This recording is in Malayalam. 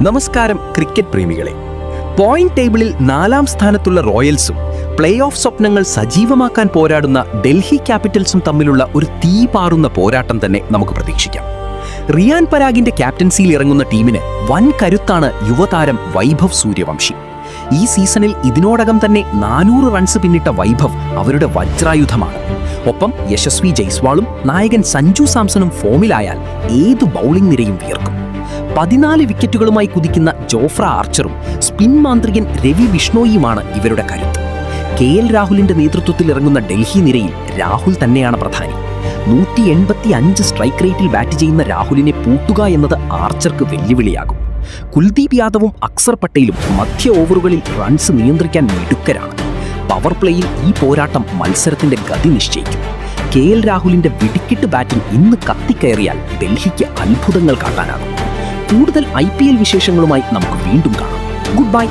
നമസ്കാരം ക്രിക്കറ്റ് പ്രേമികളെ. പോയിന്റ് ടേബിളിൽ 4-ാം സ്ഥാനത്തുള്ള റോയൽസും പ്ലേ ഓഫ് സ്വപ്നങ്ങൾ സജീവമാക്കാൻ പോരാടുന്ന ഡൽഹി ക്യാപിറ്റൽസും തമ്മിലുള്ള ഒരു തീപാറുന്ന പോരാട്ടം തന്നെ നമുക്ക് പ്രതീക്ഷിക്കാം. റിയാൻ പരാഗിന്റെ ക്യാപ്റ്റൻസിയിൽ ഇറങ്ങുന്ന ടീമിന് വൻ കരുത്താണ് യുവതാരം വൈഭവ് സൂര്യവംശി. ഈ സീസണിൽ ഇതിനോടകം തന്നെ 400 റൺസ് പിന്നിട്ട വൈഭവ് അവരുടെ വജ്രായുധമാണ്. ഒപ്പം യശസ്വി ജയ്സ്വാളും നായകൻ സഞ്ജു സാംസണും ഫോമിലായാൽ ഏത് ബൗളിംഗ് നിരയും വിയർക്കും. 14 വിക്കറ്റുകളുമായി കുതിക്കുന്ന ജോഫ്ര ആർച്ചറും സ്പിൻ മാന്ത്രികൻ രവി ബിഷ്ണോയിയുമാണ് ഇവരുടെ കരുത്ത്. KL രാഹുലിന്റെ നേതൃത്വത്തിൽ ഇറങ്ങുന്ന ഡൽഹി നിരയിൽ രാഹുൽ തന്നെയാണ് പ്രധാനി. 185 സ്ട്രൈക്ക് റേറ്റിൽ ബാറ്റ് ചെയ്യുന്ന രാഹുലിനെ പൂട്ടുക എന്നത് ആർച്ചർക്ക് വെല്ലുവിളിയാകും. കുൽദീപ് യാദവും അക്സർ പട്ടേലും മധ്യ ഓവറുകളിൽ റൺസ് നിയന്ത്രിക്കാൻ മിടുക്കരാണ്. പവർ പ്ലേയിൽ ഈ പോരാട്ടം മത്സരത്തിന്റെ ഗതി നിശ്ചയിക്കും. KL രാഹുലിന്റെ വെടിക്കെട്ട് ബാറ്റിംഗ് ഇന്ന് കത്തിക്കയറിയാൽ ഡൽഹിക്ക് അത്ഭുതങ്ങൾ കാട്ടാനാകും. കൂടുതൽ IPL വിശേഷങ്ങളുമായി നമുക്ക് വീണ്ടും കാണാം. Good bye.